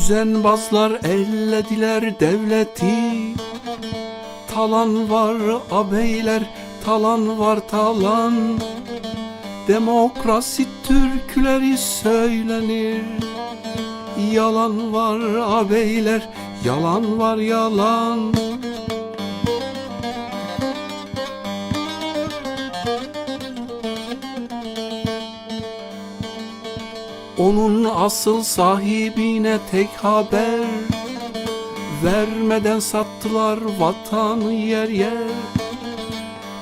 Düzenbazlar ellediler devleti. Talan var abeyler, talan var talan. Demokrasi türküleri söylenir. Yalan var abeyler, yalan var yalan. Onun asıl sahibine tek haber vermeden sattılar vatanı yer yer.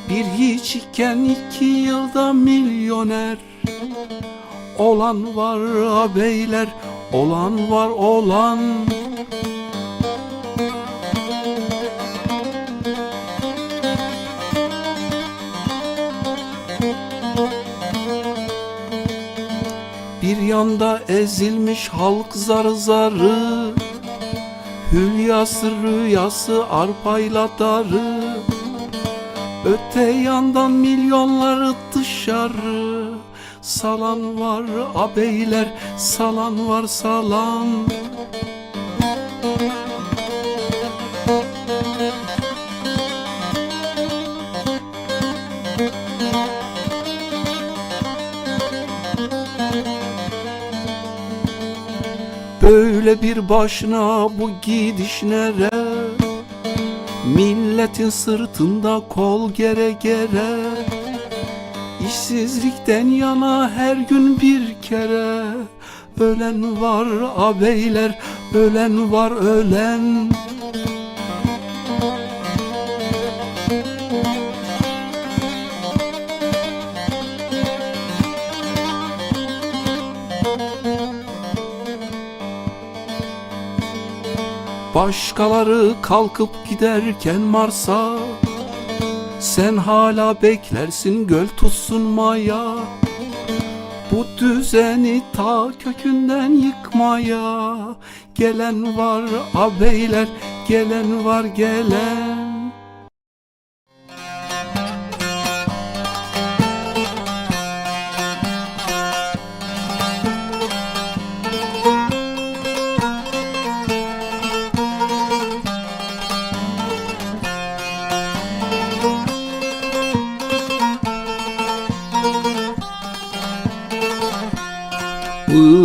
Bir hiç iken 2 yılda milyoner. Olan var abeyler, olan var olan. Bir yanda ezilmiş halk zarı zarı, hülyası rüyası arpayla darı. Öte yandan milyonları dışarı salan var abeyler, salan var salan. Böyle bir başına bu gidiş nere? Milletin sırtında kol gere gere. İşsizlikten yana her gün bir kere. Ölen var abeyler, ölen var ölen. Başkaları kalkıp giderken Mars'a, sen hala beklersin göl tutsun maya. Bu düzeni ta kökünden yıkmaya. Gelen var abeyler, gelen var gelen.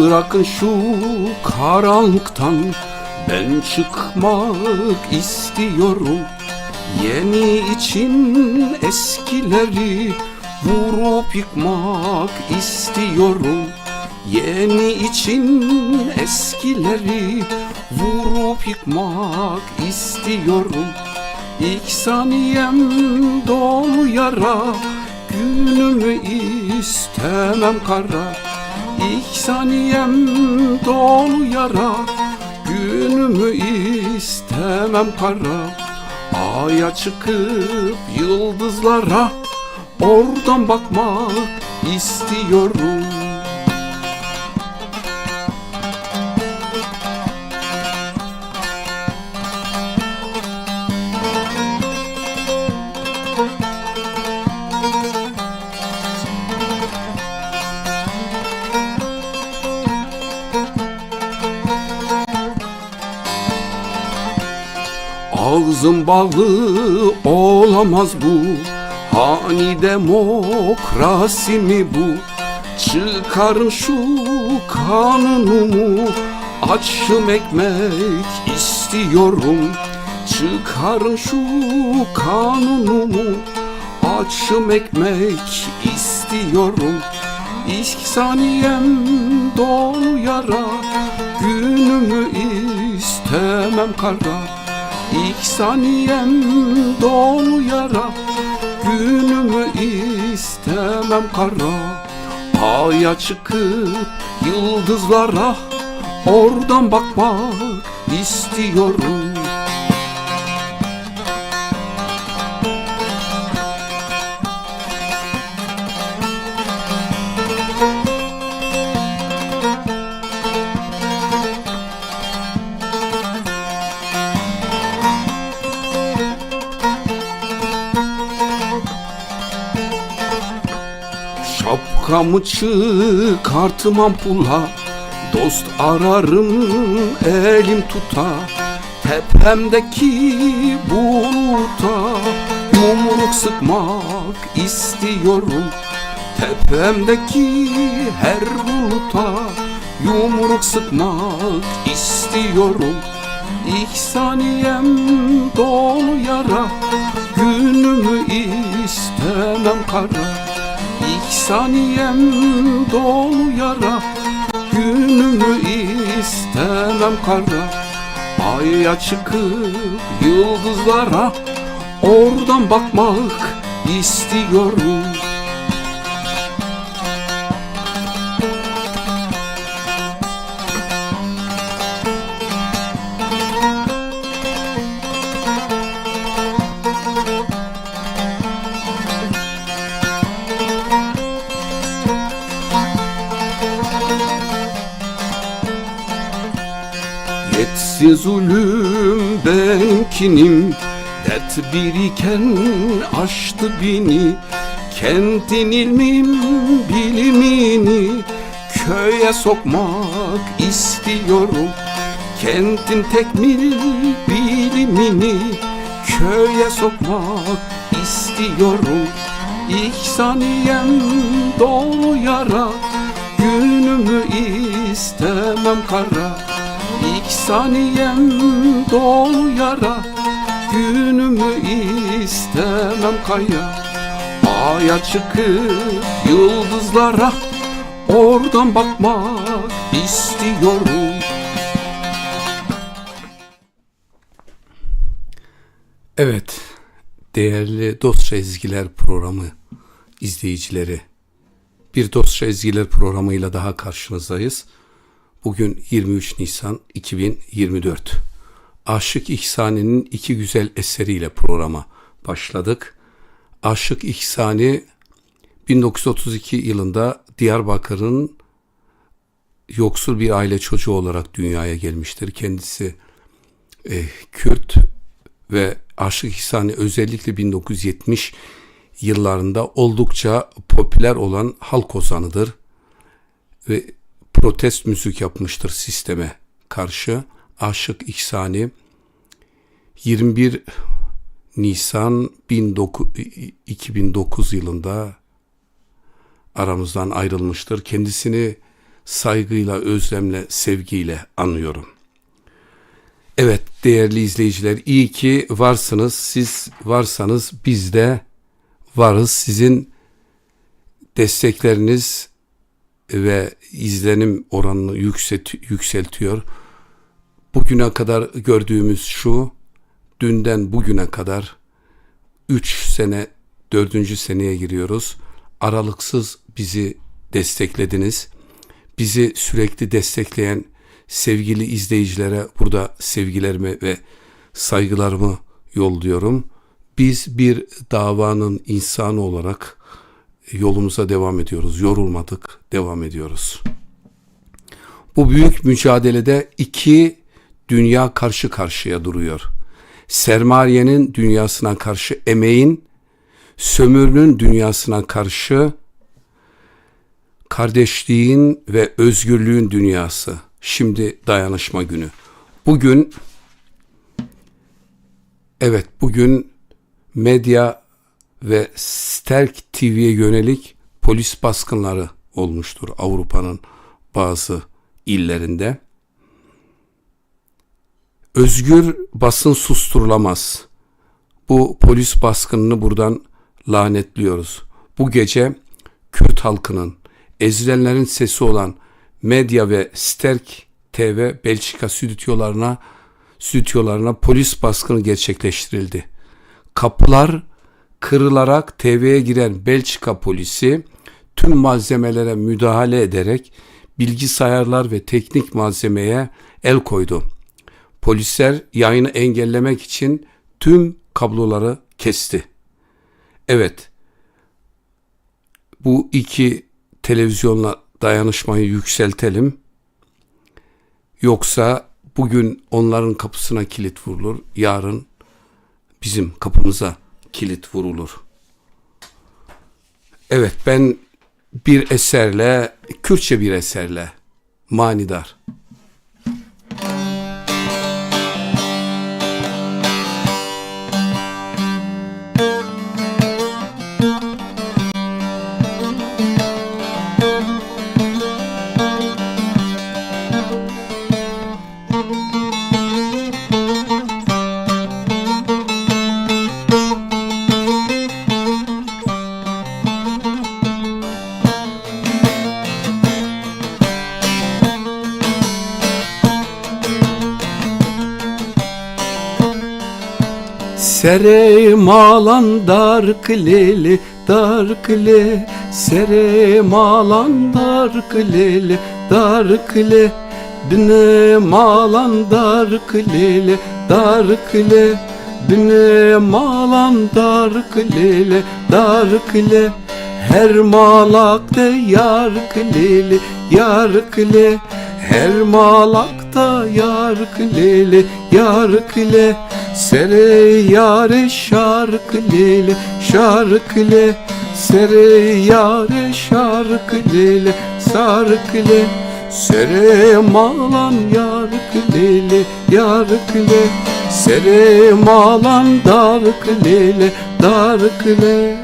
Bırakın şu karanlıktan, ben çıkmak istiyorum. Yeni için eskileri vurup yıkmak istiyorum. Yeni için eskileri vurup yıkmak istiyorum. İlk saniyem dolu yara, günümü istemem kara. İlk saniyem dolu yara, günümü istemem kara. Aya çıkıp yıldızlara, oradan bakmak istiyorum. Ağzım bağlı olamaz bu, hani demokrasi mi bu? Çıkarın şu kanunumu, açım ekmek istiyorum. Çıkarın şu kanunumu, açım ekmek istiyorum. İlk saniyem dolu yara, günümü istemem kara. İlk saniyem dolu yara, günümü istemem kara. Aya çıkıp yıldızlara, oradan bakmak istiyorum. Şapkamı çıkartmam pula, Dost ararım elim tutar, tepemdeki buluta yumruk sıkmak istiyorum. Tepemdeki her buluta yumruk sıkmak istiyorum. İhsaniyem dolu yara, günümü istemem kara. İhsaniyem dolu yara, günümü istemem kara. Aya çıkıp yıldızlara oradan bakmak istiyorum. Yetsiz zulüm benkinim, dert biriken aştı beni. Kentin ilmim bilimini köye sokmak istiyorum. Kentin tekmil bilimini köye sokmak istiyorum. İhsaniyem dolu yara, günümü istemem kara. İhsaniyem dolu yara, günümü istemem kaya. Aya çıkıp yıldızlara oradan bakmak istiyorum. Evet, değerli Dostça Ezgiler programı izleyicileri, bir Dostça Ezgiler programıyla daha karşınızdayız. Bugün 23 Nisan 2024. Aşık İhsani'nin iki güzel eseriyle programa başladık. Aşık İhsani 1932 yılında Diyarbakır'ın yoksul bir aile çocuğu olarak dünyaya gelmiştir. Kendisi Kürt ve Aşık İhsani özellikle 1970 yıllarında oldukça popüler olan halk ozanıdır ve protest müzik yapmıştır sisteme karşı. Aşık İhsani 21 Nisan 2009 yılında aramızdan ayrılmıştır. Kendisini saygıyla, özlemle, sevgiyle anıyorum. Evet değerli izleyiciler, iyi ki varsınız. Siz varsanız biz de varız. Sizin destekleriniz ve izlenim oranını yükseltiyor. Bugüne kadar gördüğümüz şu, dünden bugüne kadar 3 sene, 4. seneye giriyoruz. Aralıksız bizi desteklediniz. Bizi sürekli destekleyen sevgili izleyicilere burada sevgilerimi ve saygılarımı yolluyorum. Biz bir davanın insanı olarak yolumuza devam ediyoruz. Yorulmadık, devam ediyoruz. Bu büyük mücadelede iki dünya karşı karşıya duruyor. Sermayenin dünyasına karşı emeğin, sömürünün dünyasına karşı kardeşliğin ve özgürlüğün dünyası. Şimdi dayanışma günü. Bugün medya ve Sterk TV'ye yönelik polis baskınları olmuştur Avrupa'nın bazı illerinde. Özgür basın susturulamaz. Bu polis baskınını buradan lanetliyoruz. Bu gece Kürt halkının, ezilenlerin sesi olan medya ve Sterk TV Belçika stüdyolarına polis baskını gerçekleştirildi. Kapılar kırılarak TV'ye giren Belçika polisi tüm malzemelere müdahale ederek bilgisayarlar ve teknik malzemeye el koydu. Polisler yayını engellemek için tüm kabloları kesti. Evet, bu iki televizyonla dayanışmayı yükseltelim. Yoksa bugün onların kapısına kilit vurulur, yarın bizim kapımıza kilit vurulur. Evet, ben bir eserle, Kürtçe bir eserle, manidar. Sere malan darkıleli darkıle, sere malan darkıleli darkıle, bine malan darkıleli darkıle, bine malan darkıleli darkıle, her malakta yarkıleli yarkıle, her malakta yarkıleli yarkıle, sere yare şarkılele şarkıle, sere yare şarkılele şarkıle, sere malan yarkılele yarkıle, sere malan darkılele darkıle.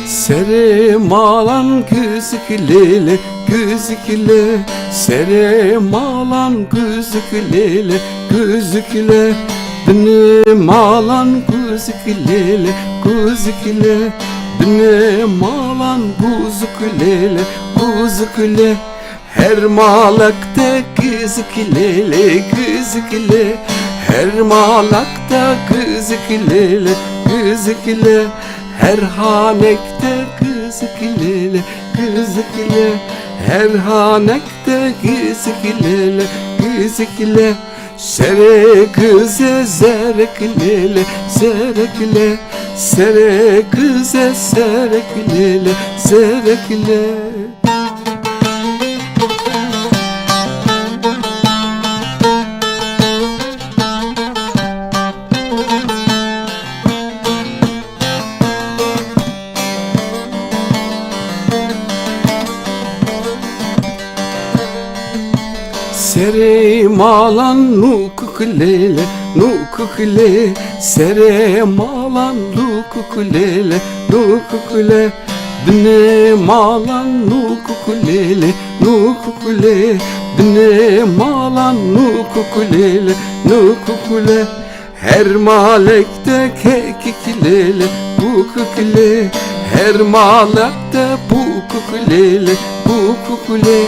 Sere malan gözükülele gözüküle, sere malan gözükülele gözüküle, bine malan gözükülele gözüküle, bine malan gözükülele gözüküle, her malakta gözükülele gözüküle, her malakta gözükülele gözüküle, her hanekte gözükülele gözüküle, her hanekte gözükülele gözüküle, sere kıze zerekülele zereküle, sere kıze zerekülele zereküle. Sere malan nukukulele nukukule, sere malan nukukulele nukukule, bine malan nukukulele nukukule, bine malan nukukulele nukukule, her malekte kekikilele bukukule, her malekte bukukulele bukukule,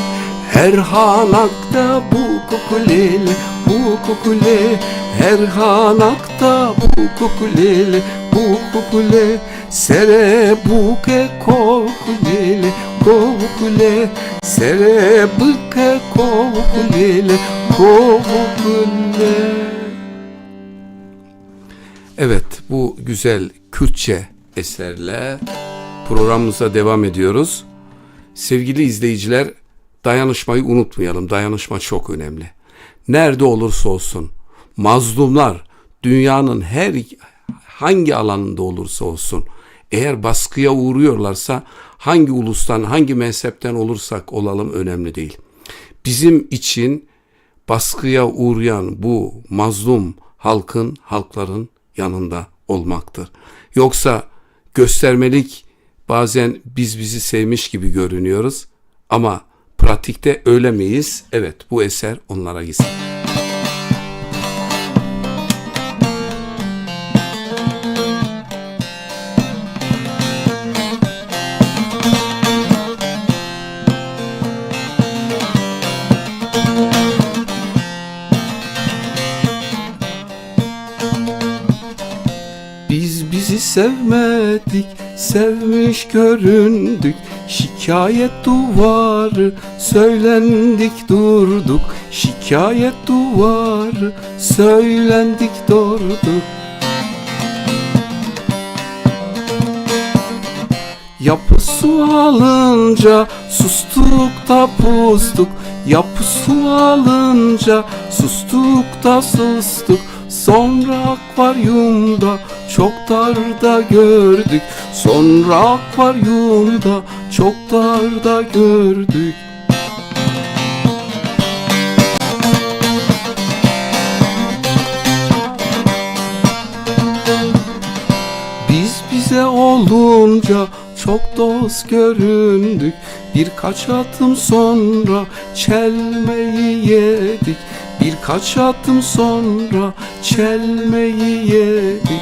her hanakta bu kukulele bu kukule, her hanakta bu kukulele bu kukule, sere buke kokulele kovukule, sere buke kokulele kovukule. Evet, bu güzel Kürtçe eserle programımıza devam ediyoruz. Sevgili izleyiciler, dayanışmayı unutmayalım. Dayanışma çok önemli. Nerede olursa olsun, mazlumlar dünyanın hangi alanında olursa olsun, eğer baskıya uğruyorlarsa hangi ulustan, hangi mezhepten olursak olalım önemli değil. Bizim için baskıya uğrayan bu mazlum halkların yanında olmaktır. Yoksa göstermelik bazen bizi sevmiş gibi görünüyoruz ama pratikte öyle miyiz? Evet, bu eser onlara gitsin. Biz bizi sevmedik, sevmiş göründük, şikayet duvarı söylendik durduk, şikayet duvarı söylendik durduk. Yapı su alınca sustuk da pustuk. Yapı su alınca sustuk da sustuk. Sonra akvaryumda çok darda gördük. Sonra akvaryumda çok darda gördük. Biz bize olunca çok dost göründük. Birkaç adım sonra çelmeyi yedik. Birkaç adım sonra çelmeyi yedik.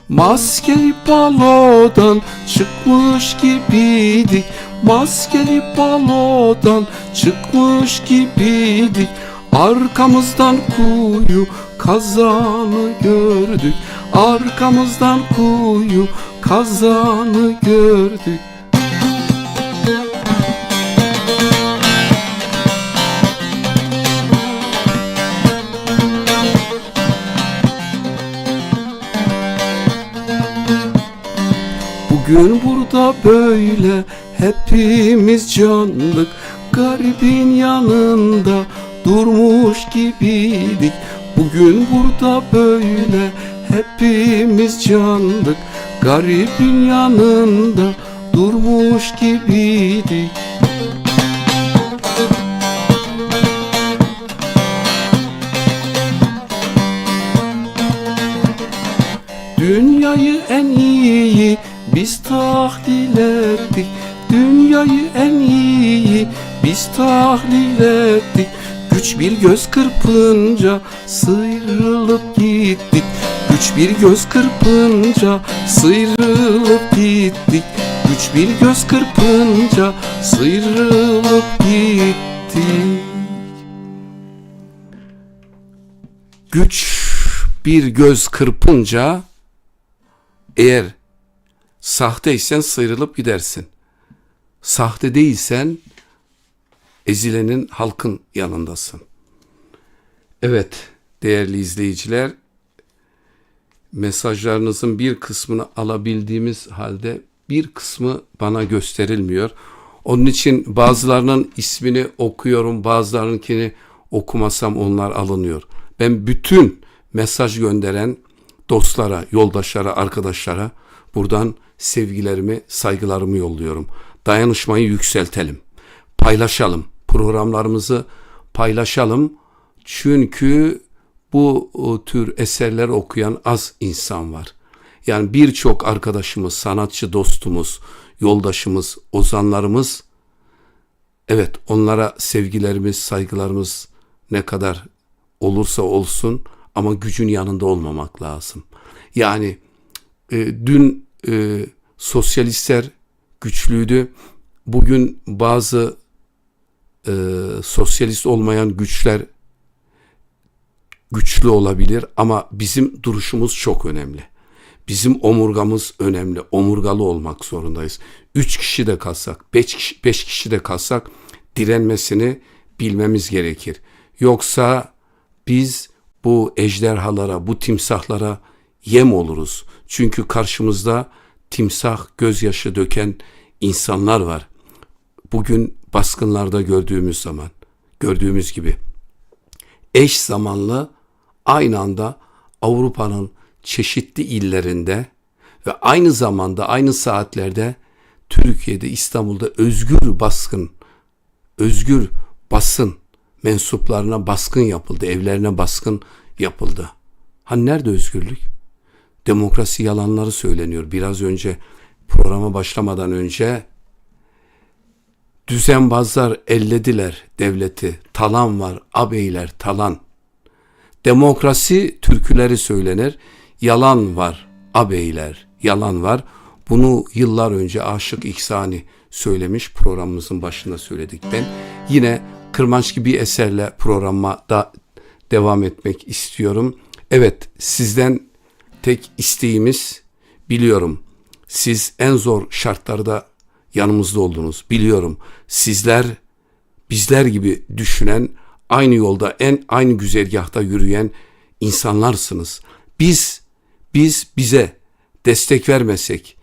Maskeli balodan çıkmış gibiydik. Maskeli balodan çıkmış gibiydik. Arkamızdan kuyu kazanı gördük. Arkamızdan kuyu kazanı gördük. Bugün burada böyle hepimiz candık. Garibin yanında durmuş gibiydik. Bugün burada böyle hepimiz candık. Garibin yanında durmuş gibiydik. Dünyayı en iyi biz tahlil ettik. Dünyayı en iyi biz tahlil ettik. Güç bir göz kırpınca sıyrılıp gittik. Güç bir göz kırpınca sıyrılıp gittik. Güç bir göz kırpınca sıyrılıp gittik. Güç bir göz kırpınca eğer sahteysen sıyrılıp gidersin. Sahte değilsen ezilenin, halkın yanındasın. Evet değerli izleyiciler, mesajlarınızın bir kısmını alabildiğimiz halde bir kısmı bana gösterilmiyor. Onun için bazılarının ismini okuyorum, bazılarınkini okumasam onlar alınıyor. Ben bütün mesaj gönderen dostlara, yoldaşlara, arkadaşlara buradan sevgilerimi, saygılarımı yolluyorum. Dayanışmayı yükseltelim. Paylaşalım. Programlarımızı paylaşalım. Çünkü bu tür eserler okuyan az insan var. Yani birçok arkadaşımız, sanatçı dostumuz, yoldaşımız, ozanlarımız, evet onlara sevgilerimiz, saygılarımız ne kadar olursa olsun ama gücün yanında olmamak lazım. Yani dün sosyalistler güçlüydü. Bugün bazı sosyalist olmayan güçler güçlü olabilir ama bizim duruşumuz çok önemli. Bizim omurgamız önemli. Omurgalı olmak zorundayız. 3 kişi de kalsak, 5 kişi de kalsak direnmesini bilmemiz gerekir. Yoksa biz bu ejderhalara, bu timsahlara yem oluruz. Çünkü karşımızda timsah gözyaşı döken insanlar var. Bugün baskınlarda gördüğümüz gibi eş zamanlı aynı anda Avrupa'nın çeşitli illerinde ve aynı zamanda aynı saatlerde Türkiye'de, İstanbul'da özgür basın mensuplarına baskın yapıldı, evlerine baskın yapıldı. Hani nerede özgürlük? Demokrasi yalanları söyleniyor. Biraz önce programa başlamadan önce düzenbazlar ellediler devleti. Talan var, abeyler talan. Demokrasi türküleri söylenir. Yalan var, abeyler, yalan var. Bunu yıllar önce Aşık İhsani söylemiş, programımızın başında söyledik. Ben yine Kırmanç gibi bir eserle programa da devam etmek istiyorum. Evet, sizden tek isteğimiz, biliyorum siz en zor şartlarda yanımızda oldunuz. Biliyorum sizler bizler gibi düşünen, aynı yolda aynı güzergahta yürüyen insanlarsınız. Biz biz bize destek vermesek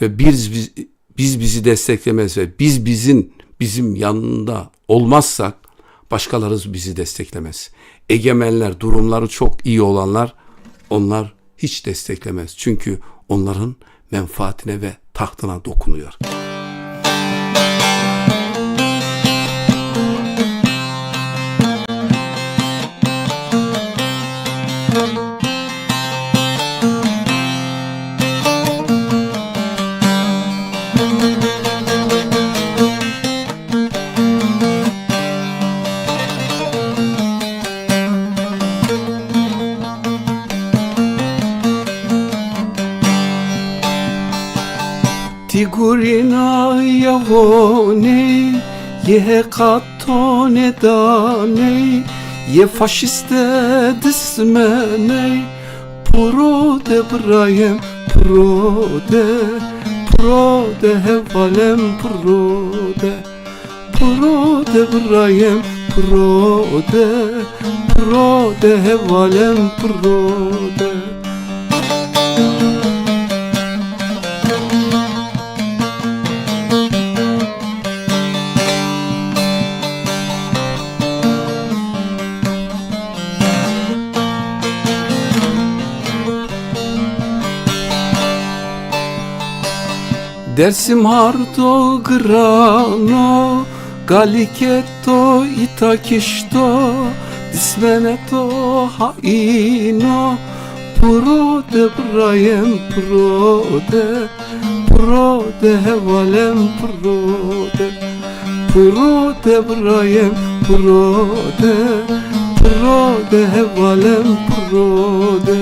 ve biz bizi desteklemez ve biz bizim yanında olmazsak başkaları bizi desteklemez. Egemenler, durumları çok iyi olanlar, onlar hiç desteklemez. Çünkü onların menfaatine ve tahtına dokunuyor. Tigurina yavone ye katone dane ye faşiste dismene pro de brayem pro de hevalem pro de brayem pro de hevalem pro de. Dersim hardo grano, galiketo itakishto, dismeneto haino, pro de brayem pro de hevalem pro de brayem pro de hevalem pro de.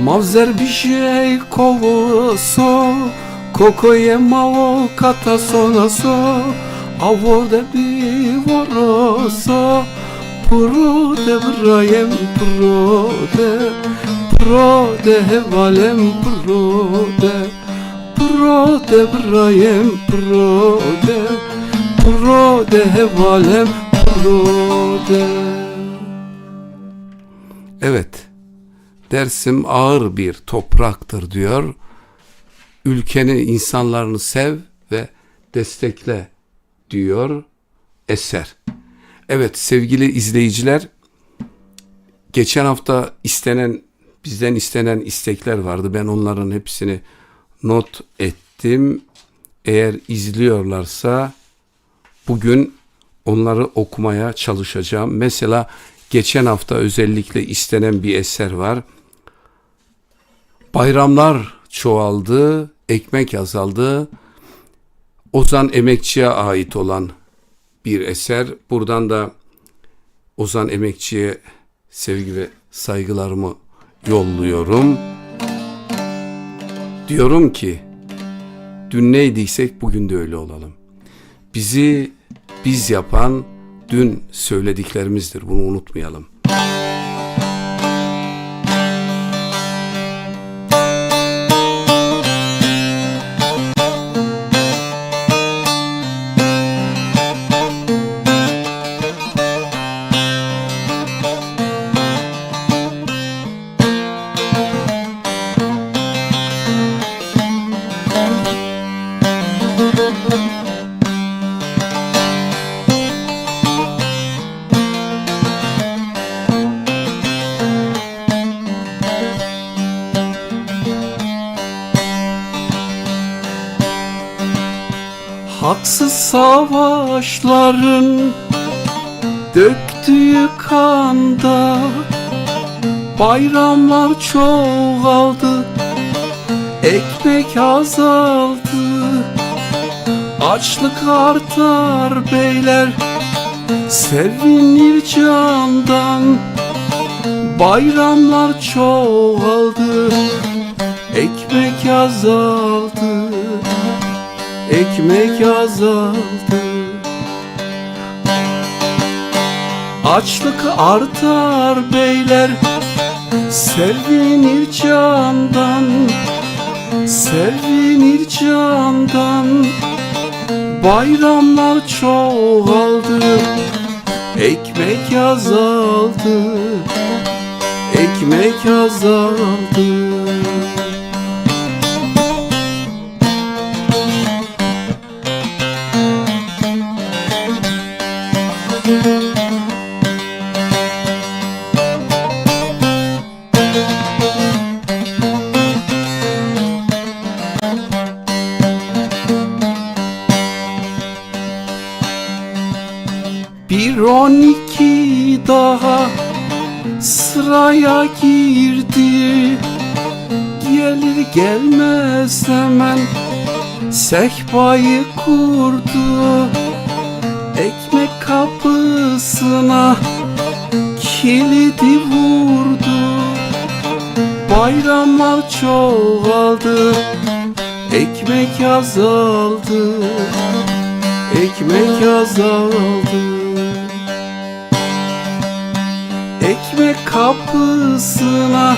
Mavzer bir şey kovoso, kokoye mao katasonaso, avorde bir voroso, pro de brayem pro de hevalem pro de brayem pro de hevalem pro de. Evet, Dersim ağır bir topraktır diyor. Ülkeni, insanlarını sev ve destekle diyor eser. Evet sevgili izleyiciler, geçen hafta bizden istenen istekler vardı. Ben onların hepsini not ettim. Eğer izliyorlarsa bugün onları okumaya çalışacağım. Mesela geçen hafta özellikle istenen bir eser var. Bayramlar çoğaldı, ekmek azaldı. Ozan Emekçi'ye ait olan bir eser. Buradan da Ozan Emekçi'ye sevgi ve saygılarımı yolluyorum. Diyorum ki, dün neydiysek bugün de öyle olalım. Bizi biz yapan dün söylediklerimizdir. Bunu unutmayalım. Haksız savaşların döktüğü kanda bayramlar çoğaldı, ekmek azaldı, açlık artar beyler, sevinir candan. Bayramlar çoğaldı, ekmek azaldı, ekmek azaldı. Açlık artar beyler, Sevinir candan, sevinir candan. Bayramlar çoğaldı, ekmek azaldı, ekmek azaldı. Bir 12 daha sıraya girdi. Gelir gelmez hemen sehpayı kurdu. Ekmek kapısına kilidi vurdu. Bayramlar çoğaldı, ekmek azaldı, ekmek azaldı. Ekmek kapısına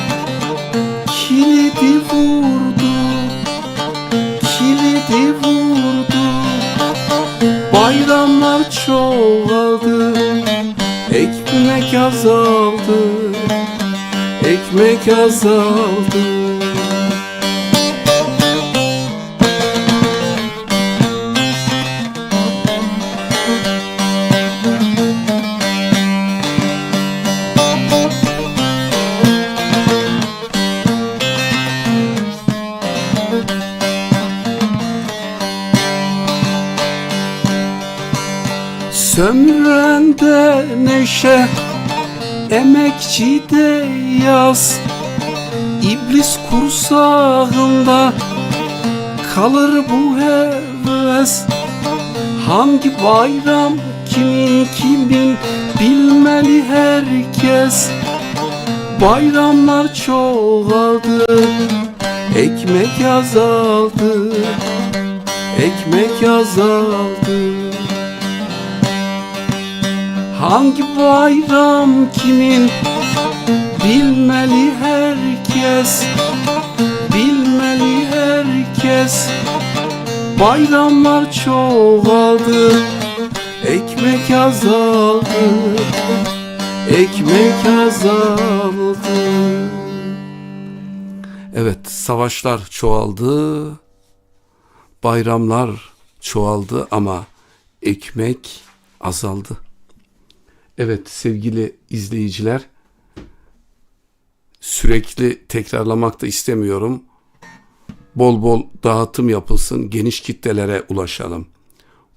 kilidi vurdu, kilidi vurdu. Bayramlar çoğaldı, ekmek azaldı, ekmek azaldı. Sömürende neşe, emekçide yaz. İblis kursağında kalır bu heves. Hangi bayram kimin kimin bilmeli herkes. Bayramlar çoğaldı, ekmek azaldı, ekmek azaldı. Hangi bayram kimin bilmeli herkes, bilmeli herkes. Bayramlar çoğaldı, ekmek azaldı, ekmek azaldı. Evet, savaşlar çoğaldı, bayramlar çoğaldı ama ekmek azaldı. Evet sevgili izleyiciler, sürekli tekrarlamak da istemiyorum. Bol bol dağıtım yapılsın, geniş kitlelere ulaşalım.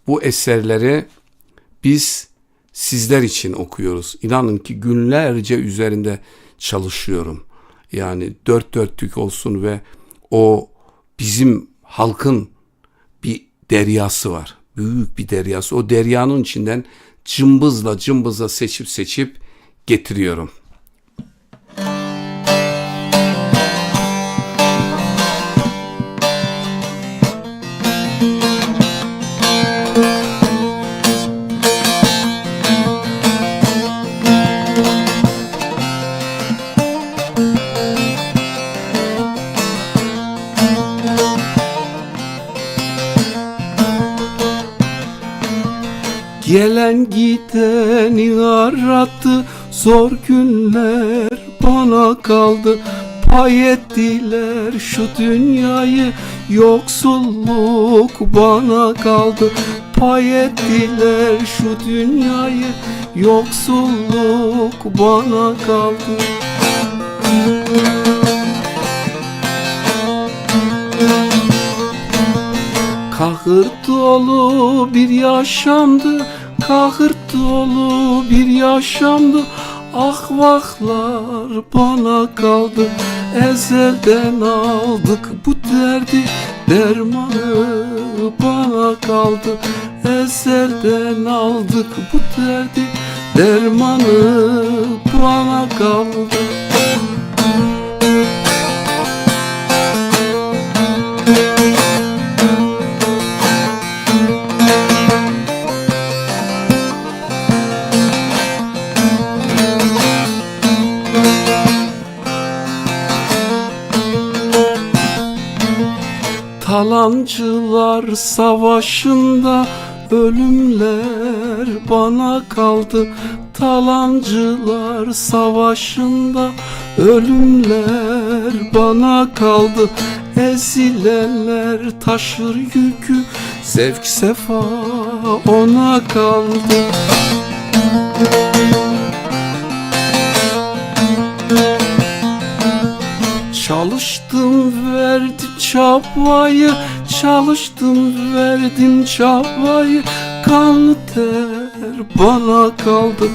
Bu eserleri biz sizler için okuyoruz. İnanın ki günlerce üzerinde çalışıyorum. Yani dört dörtlük olsun ve o bizim halkın bir deryası var. Büyük bir deryası. O deryanın içinden cımbızla seçip getiriyorum. Gelen gideni arattı, zor günler bana kaldı. Pay ettiler şu dünyayı, yoksulluk bana kaldı. Pay ettiler şu dünyayı, yoksulluk bana kaldı. Kahır dolu bir yaşamdı, kahır dolu bir yaşamdı. Ahvaklar bana kaldı, ezelden aldık bu derdi. Dermanı bana kaldı, ezelden aldık bu derdi. Dermanı bana kaldı. Talancılar savaşında ölümler bana kaldı. Talancılar savaşında ölümler bana kaldı. Ezilenler taşır yükü, zevk sefa ona kaldı. Çalıştım verdim çabayı, çalıştım verdim çabayı. Kanlı ter bana kaldı.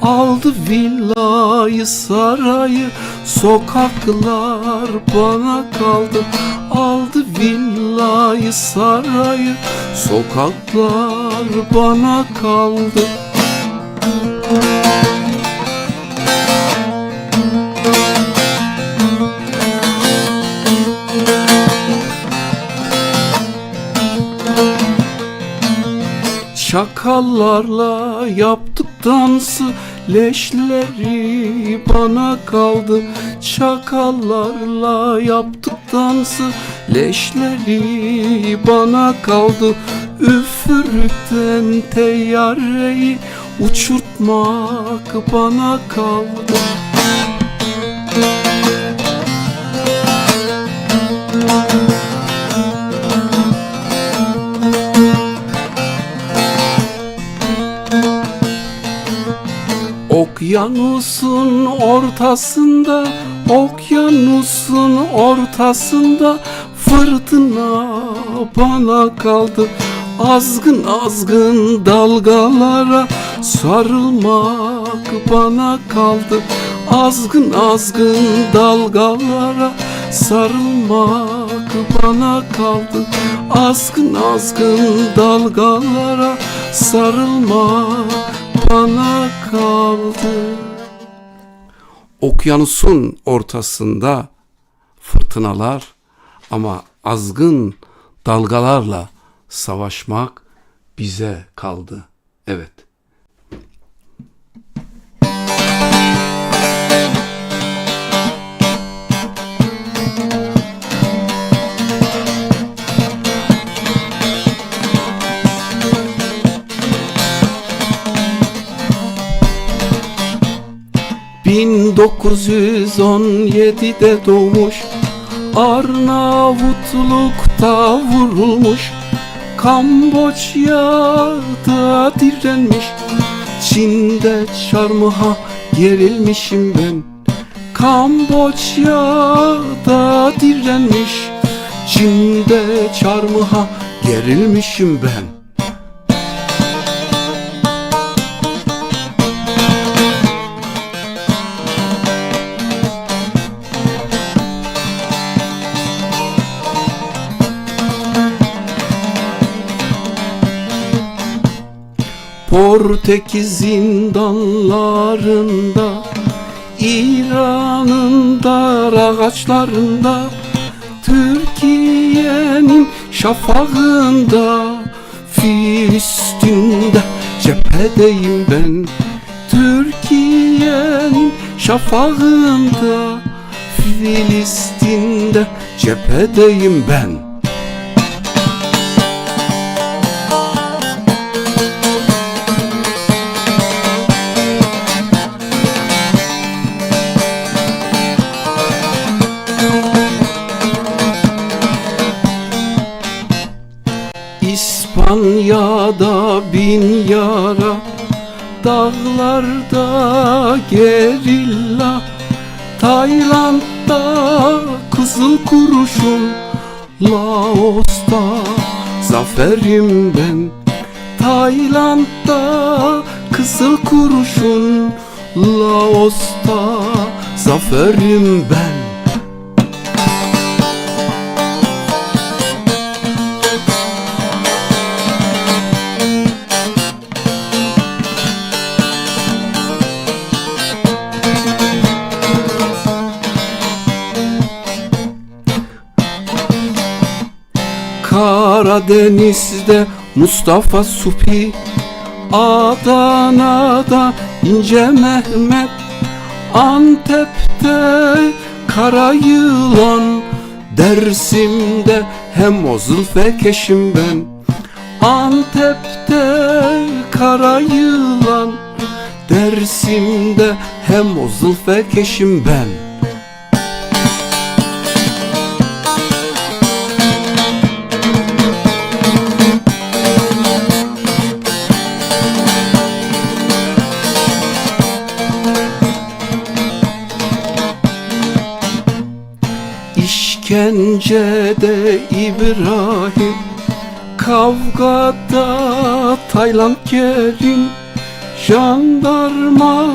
Aldı villayı sarayı, sokaklar bana kaldı. Aldı villayı sarayı, sokaklar bana kaldı. Çakallarla yaptık dansı, leşleri bana kaldı. Çakallarla yaptık dansı, leşleri bana kaldı. Üfürükten teyyareyi uçurtmak bana kaldı. Okyanusun ortasında, okyanusun ortasında fırtına bana kaldı. Azgın azgın dalgalara sarılmak bana kaldı. Azgın azgın dalgalara sarılmak bana kaldı. Azgın azgın dalgalara sarılmak bana kaldı. Okyanusun ortasında fırtınalar ama azgın dalgalarla savaşmak bize kaldı. Evet. ...1917'de doğmuş, Arnavutluk'ta vurulmuş, Kamboçya'da direnmiş, Çin'de çarmıha gerilmişim ben. Kamboçya'da direnmiş, Çin'de çarmıha gerilmişim ben. Portekiz zindanlarında, İran'ın dar ağaçlarında, Türkiye'nin şafağında, Filistin'de cephedeyim ben. Türkiye'nin şafağında, Filistin'de cephedeyim ben. İspanya'da bin yara, dağlarda gerilla, Tayland'da kızıl kurşun, Laos'ta zaferim ben. Tayland'da kızıl kurşun, Laos'ta zaferim ben. Karadeniz'de Mustafa Supi, Adana'da İnce Mehmet, Antep'te Kara Yılan, Dersim'de hem o zülfekeşim ben. Antep'te kara yılan, Dersim'de hem o zülfekeşim ben. İşkencede İbrahim, kavgada Tayland gelin, jandarma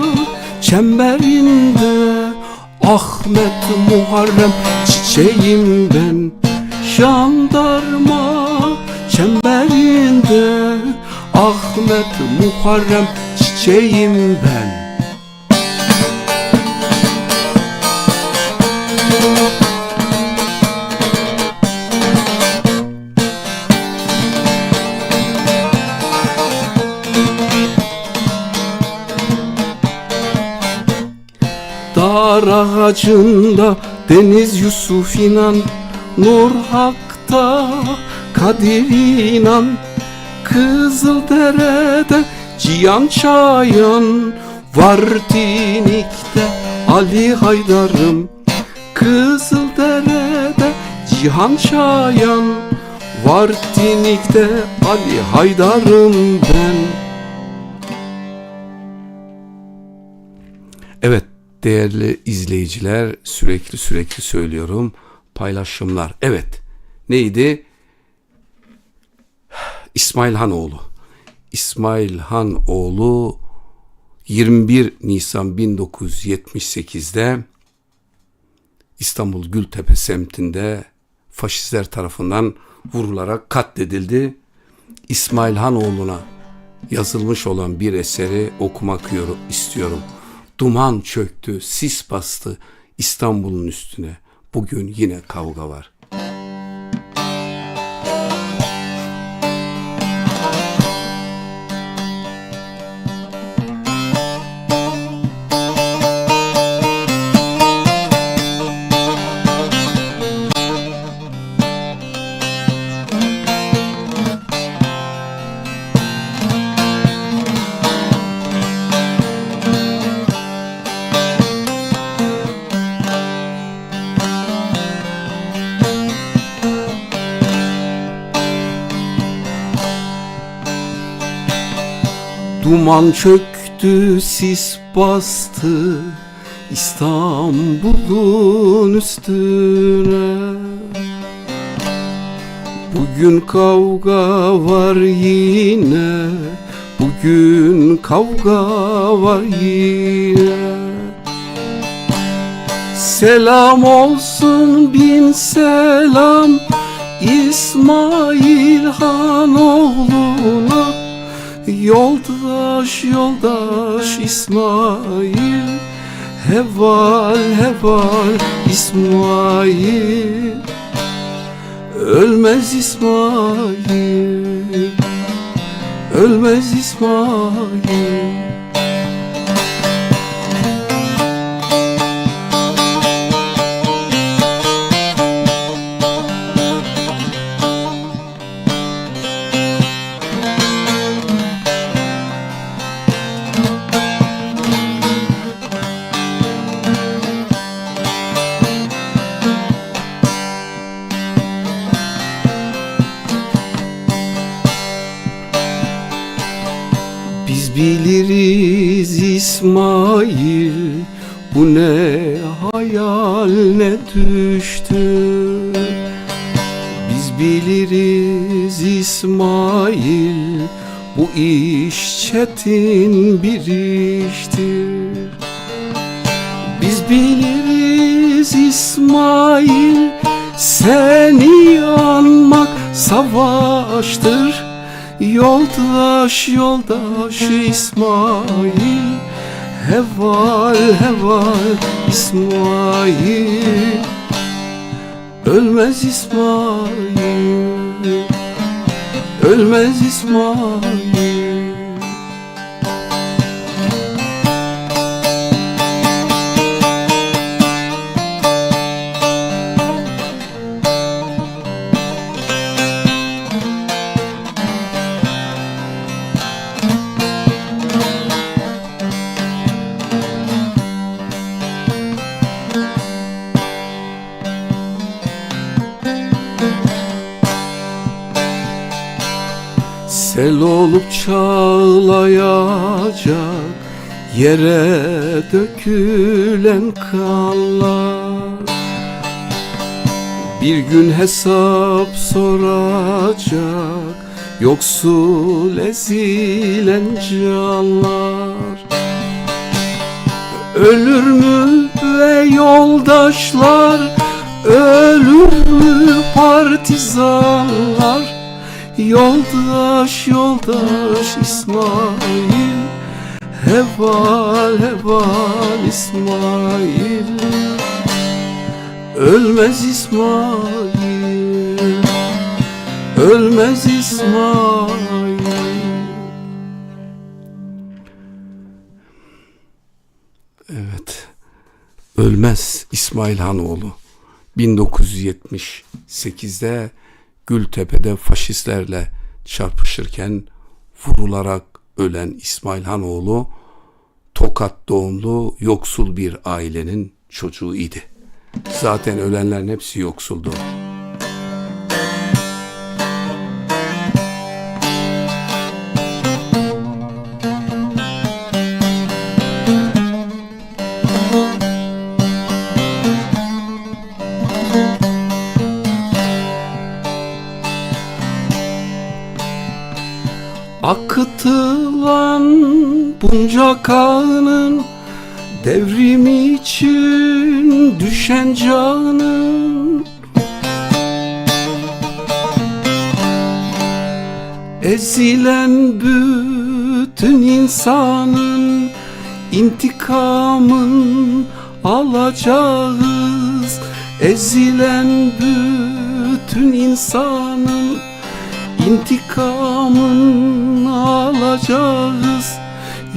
çemberinde Ahmet Muharrem çiçeğim ben. Jandarma çemberinde Ahmet Muharrem çiçeğim ben. Dar ağacında Deniz Yusuf inan, Nur Hak'ta Kadir inan, Kızıldere'de Cihan Çayan, Vardinik'te Ali Haydar'ım. Kızıldere'de Cihan Çayan, Vardinik'te Ali Haydar'ım ben. Evet değerli izleyiciler, sürekli söylüyorum, paylaşımlar. Evet, neydi? İsmail Hanoğlu. İsmail Hanoğlu 21 Nisan 1978'de İstanbul Gültepe semtinde faşistler tarafından vurularak katledildi. İsmail Hanoğlu'na yazılmış olan bir eseri okumak istiyorum. Duman çöktü, sis bastı İstanbul'un üstüne. Bugün yine kavga var. Duman çöktü, sis bastı İstanbul'un üstüne. Bugün kavga var yine, bugün kavga var yine. Selam olsun bin selam İsmail Hanoğlu'na, yoldaş İsmail, heval İsmail, ölmez İsmail, ölmez İsmail. Biz biliriz İsmail, bu ne hayal ne düştü. Biz biliriz İsmail, bu iş çetin bir iştir. Biz biliriz İsmail, seni anmak savaştır. Yoldaş İsmail, heval İsmail, ölmez İsmail, ölmez İsmail. Sel olup çağlayacak yere dökülen kanlar. Bir gün hesap soracak yoksul ezilen canlar. Ölür mü be yoldaşlar, ölür mü partizanlar? Yoldaş yoldaş İsmail, heval heval İsmail. Ölmez İsmail, ölmez İsmail. Evet, ölmez İsmail Hanoğlu. 1978'de Gültepe'de faşistlerle çarpışırken vurularak ölen İsmail Hanoğlu, Tokat doğumlu yoksul bir ailenin çocuğu idi. Zaten ölenlerin hepsi yoksuldu. Akıtılan bunca kanın, devrim için düşen canın, ezilen bütün insanın intikamın alacağız. Ezilen bütün insanın İntikamın alacağız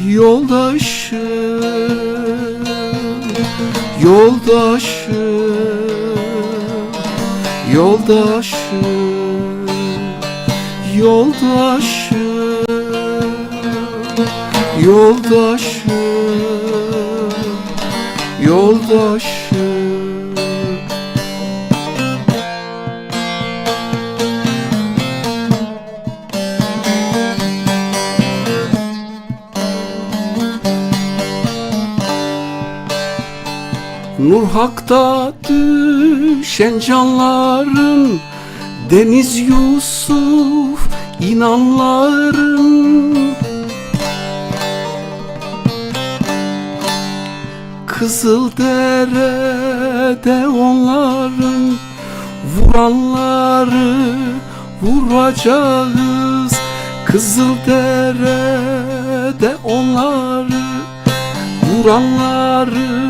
yoldaşım, yoldaşım, yoldaşım, yoldaşım, yoldaşım, yoldaşım. Nur Hak'ta düşen canların, Deniz Yusuf inanların, Kızıldere'de onların vuranları vuracağız. Kızıldere'de onları vuranları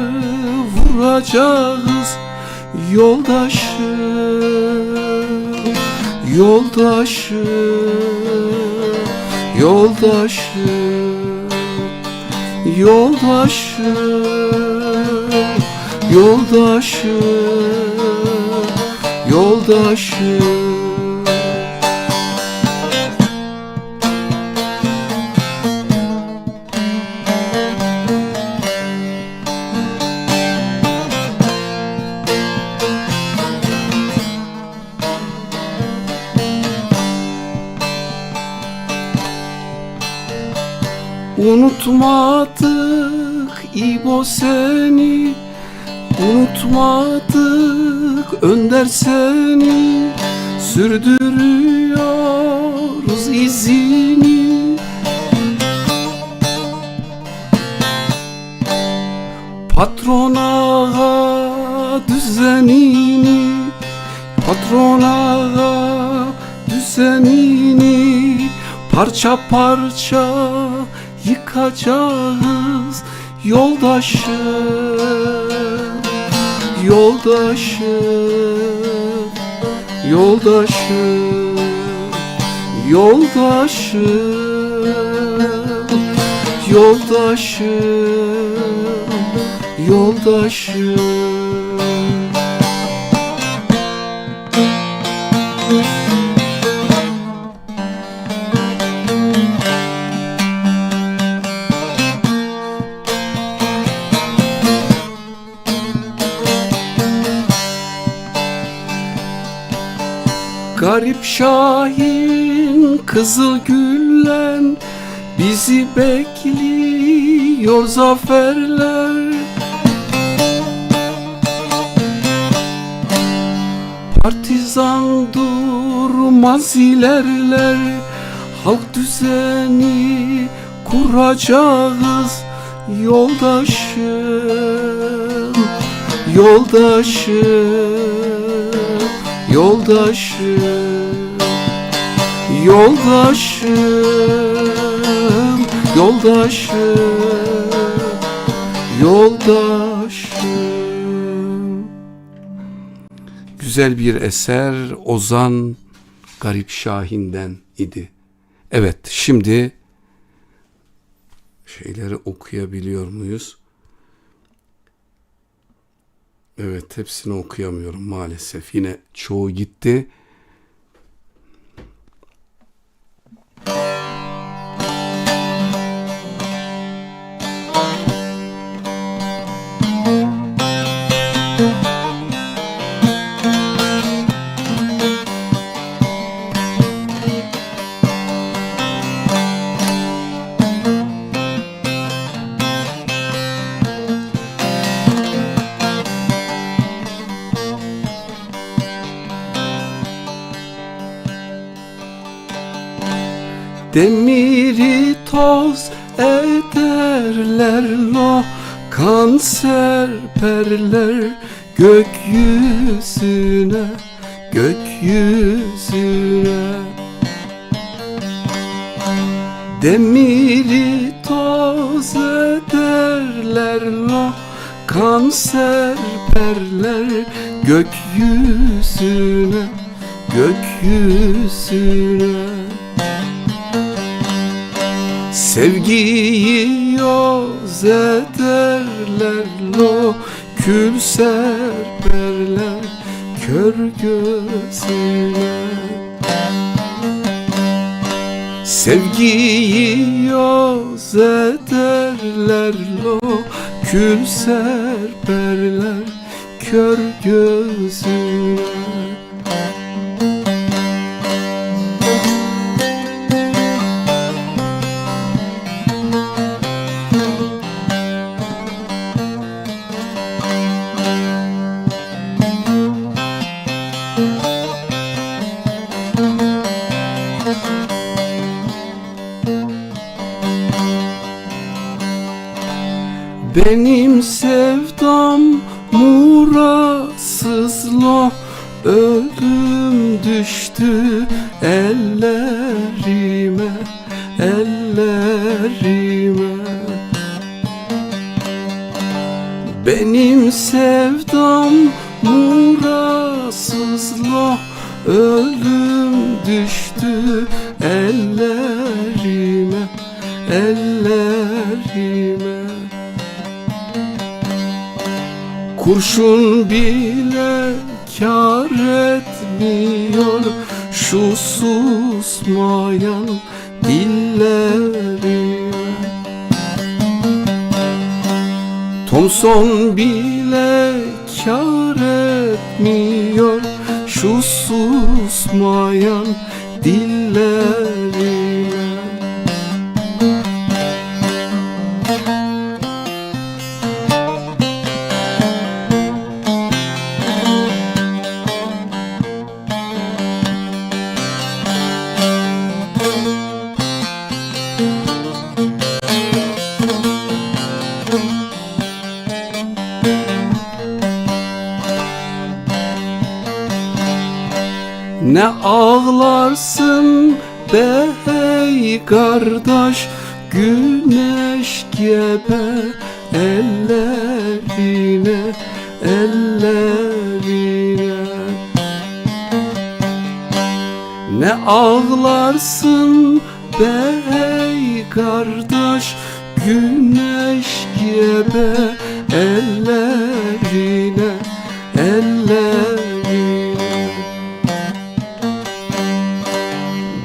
vuracağız yoldaşım, yoldaşım, yoldaşım, yoldaşım, yoldaşım, yoldaşım. Unutmadık İbo seni, unutmadık Önder seni, sürdürüyoruz izini. Patron ağa düzenini, patron ağa düzenini parça parça yıkacağız yoldaşım, yoldaşım, yoldaşım, yoldaşım, yoldaşım, yoldaşım. Garip Şahin kızıl gülle bizi bekliyor zaferler. Partizan durmaz ilerler, halk düzeni kuracağız yoldaşım, yoldaşım, yoldaşım, yoldaşım, yoldaşım, yoldaşım. Güzel bir eser Ozan Garip Şahin'den idi. Evet, şimdi şeyleri okuyabiliyor muyuz? Evet, hepsini okuyamıyorum maalesef. Yine çoğu gitti. Demiri toz ederler, lo kan serperler gökyüzüne, gökyüzüne. Demiri toz ederler, lo kan serperler gökyüzüne, gökyüzüne. Sevgiyi yoz ederler, lo kül serperler kör gözüne. Sevgiyi yoz ederler, lo kül serperler kör gözüne. Benim sevdam muratsız, lo ölüm düştü ellerime, ellerime. Benim sevdam muratsız, lo ölüm düştü ellerime, ellerime. Kurşun bile kâr etmiyor şu susmayan dillerime. Thompson bile kâr etmiyor şu susmayan dillerime. Ne ağlarsın be hey kardeş, güneş gebe ellerine, ellerine. Ne ağlarsın be hey kardeş, güneş gebe ellerine, ellerine.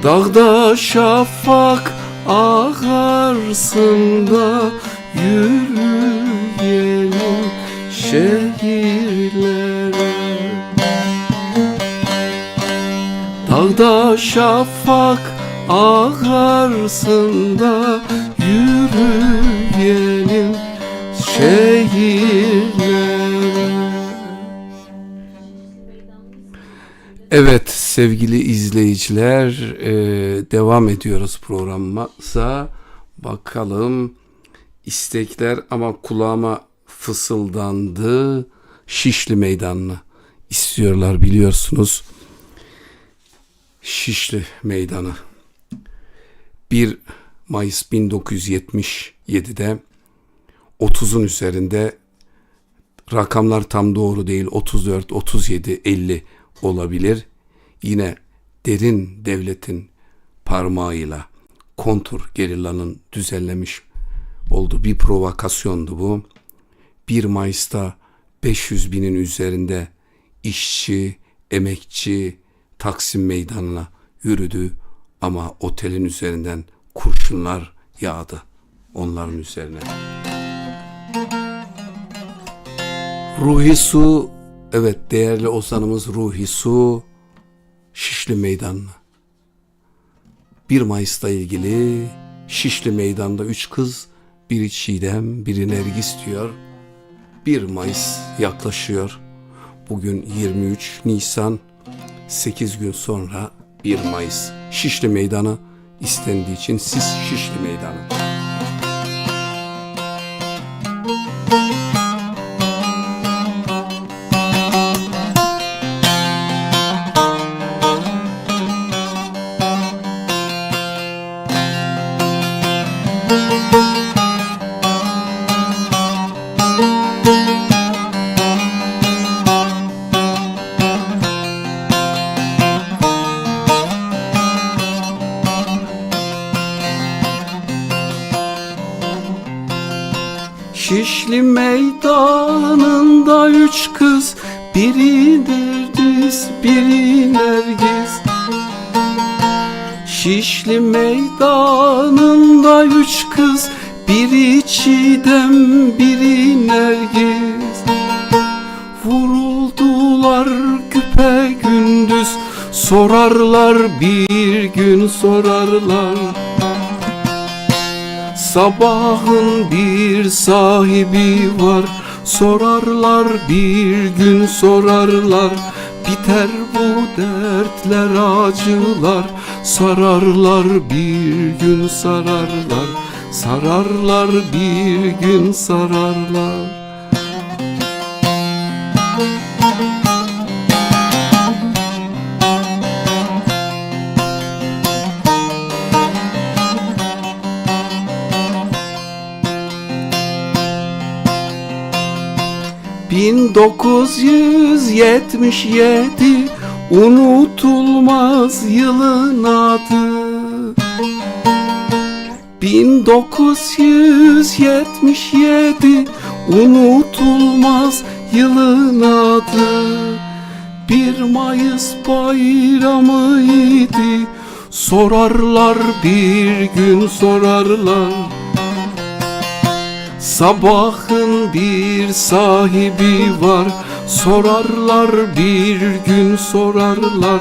Dağda şafak ağarsın da yürüyelim şehirlere. Dağda şafak akarsın da yürüyelim şehirlere. Evet sevgili izleyiciler, devam ediyoruz programımıza. Bakalım istekler, ama kulağıma fısıldandı. Şişli Meydanı'nı istiyorlar, biliyorsunuz. Şişli Meydanı 1 Mayıs 1977'de 30'un üzerinde, rakamlar tam doğru değil, 34, 37, 50 olabilir. Yine derin devletin parmağıyla kontur gerillanın düzenlemiş olduğu bir provokasyondu bu. 1 Mayıs'ta 500 binin üzerinde işçi, emekçi Taksim Meydanı'na yürüdü, ama otelin üzerinden kurşunlar yağdı onların üzerine. Ruhi Su, evet değerli ozanımız Ruhi Su, Şişli Meydanı'na. 1 Mayıs'ta ilgili Şişli Meydan'da 3 kız, biri Çiğdem, biri Nergis diyor. 1 Mayıs yaklaşıyor. Bugün 23 Nisan, 8 gün sonra 1 Mayıs. Şişli Meydanı istendiği için siz Şişli Meydanı. Şişli Meydanı'nda 3 kız, biri Nergis, biri Nergis. Şişli Meydanı'nda 3 kız, biri Çiğdem, biri Nergis. Vuruldular güpegündüz, sorarlar bir gün sorarlar. Sabahın bir sahibi var, sorarlar bir gün sorarlar. Biter bu dertler acılar, sararlar bir gün sararlar. Sararlar bir gün sararlar. ...1977 unutulmaz yılın adı. 1977 unutulmaz yılın adı. 1 Mayıs bayramıydı, sorarlar bir gün sorarlar. Sabahın bir sahibi var, sorarlar bir gün sorarlar.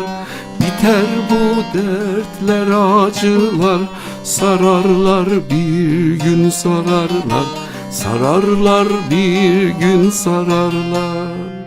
Biter bu dertler acılar, sararlar bir gün sararlar. Sararlar bir gün sararlar.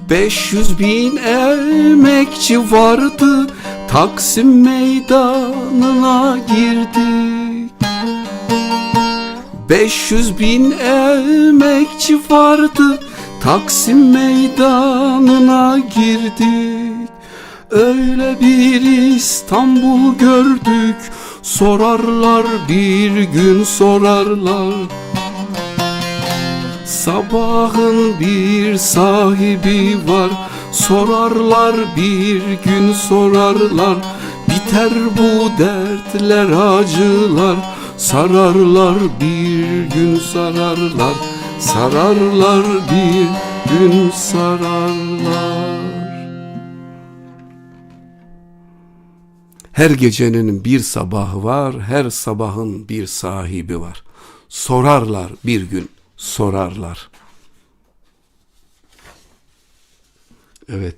...500.000 emekçi vardı, Taksim Meydanı'na girdik. 500.000 emekçi vardı, Taksim Meydanı'na girdik. Öyle bir İstanbul gördük, sorarlar bir gün sorarlar. Sabahın bir sahibi var, sorarlar bir gün sorarlar. Biter bu dertler acılar, sararlar bir gün sararlar. Sararlar bir gün sararlar. Her gecenin bir sabahı var, her sabahın bir sahibi var. Sorarlar bir gün, sorarlar. Evet.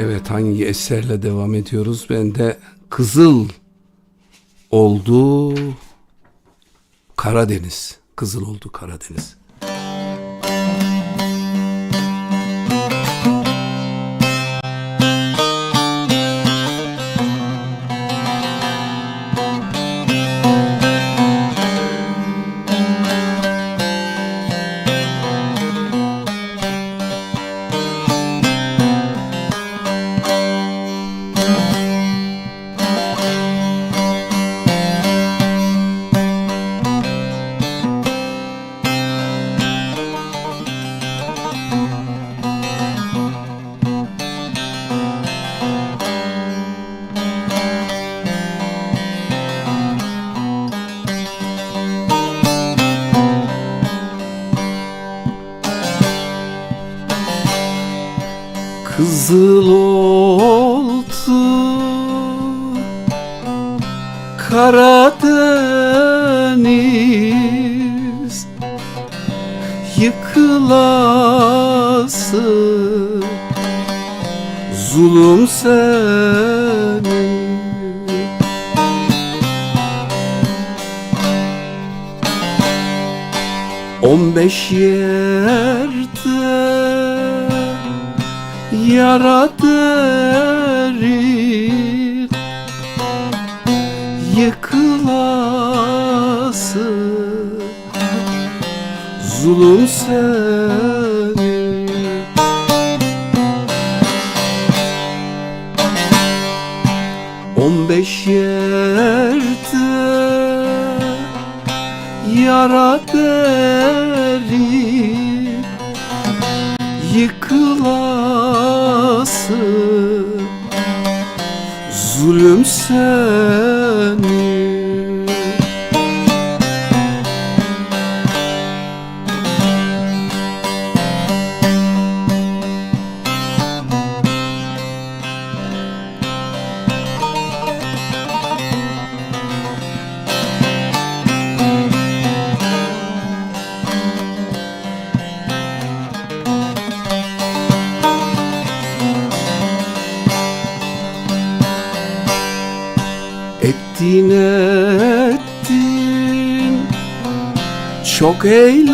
Evet, hangi eserle devam ediyoruz? Ben de Kızıl oldu Karadeniz. Kızıl oldu Karadeniz. Kızıl oldu Karadeniz, yıkılası zulüm seni. 15 yerde yara derin, yıkılası zulüm seni. 15 yerde yara derin, yıkılası zulüm seni. Ettin ettin, çok eyledin,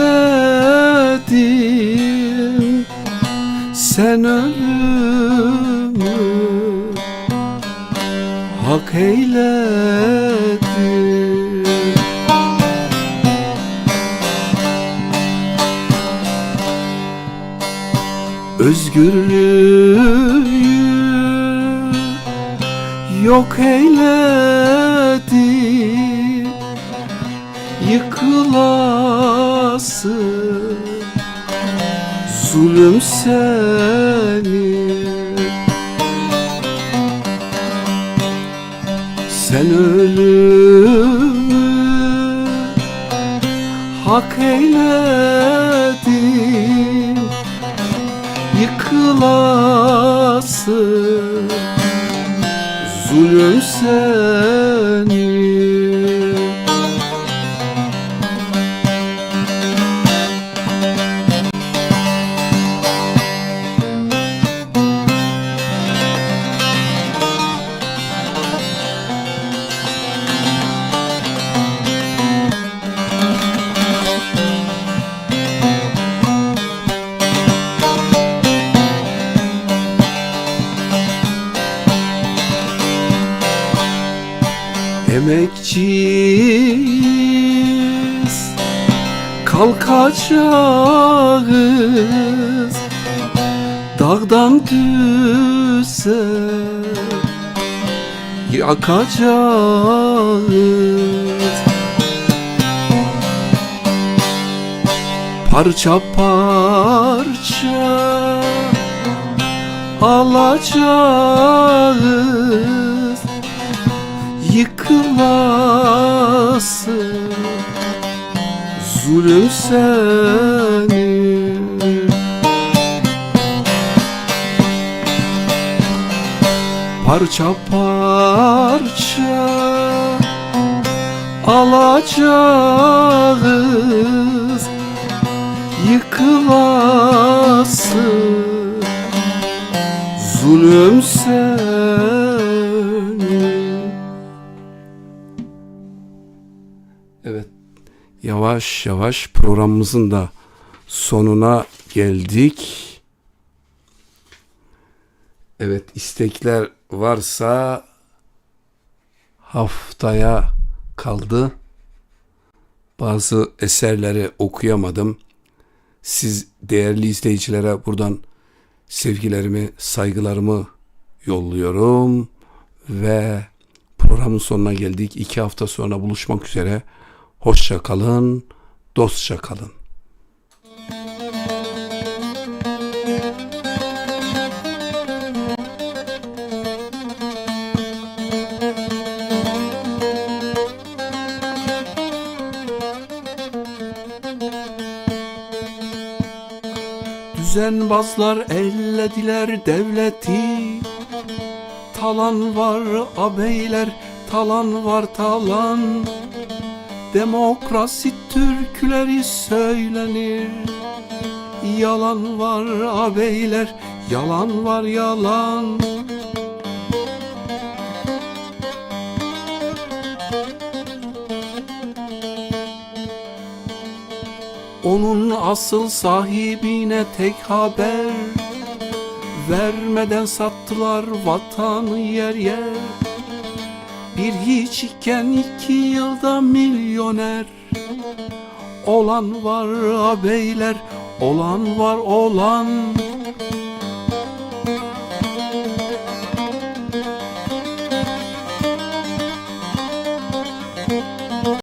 sen ölümü hak eyledin. Özgürlüğü yok eyledi, yıkılası zulüm seni. Sen ölümü hak eyledin, yıkılası zulüm seni. Emekçiyiz, kalkacağız, dağdan düşse yakacağız. parça parça alacağız, yıkılası zulüm senin. Parça parça alacağız, yıkılası zulüm senin. Evet, yavaş yavaş programımızın da sonuna geldik. Evet, istekler varsa haftaya kaldı. Bazı eserleri okuyamadım. Siz değerli izleyicilere buradan sevgilerimi, saygılarımı yolluyorum ve programın sonuna geldik. 2 hafta sonra buluşmak üzere. Hoşça kalın, dostça kalın. Düzenbazlar ellediler devleti, talan var abeyler, talan var talan. Demokrasi türküleri söylenir, yalan var abeyler, yalan var yalan. Onun asıl sahibine tek haber vermeden sattılar vatanı yer yer. Bir hiç iken 2 yılda milyoner olan var abeyler, olan var olan.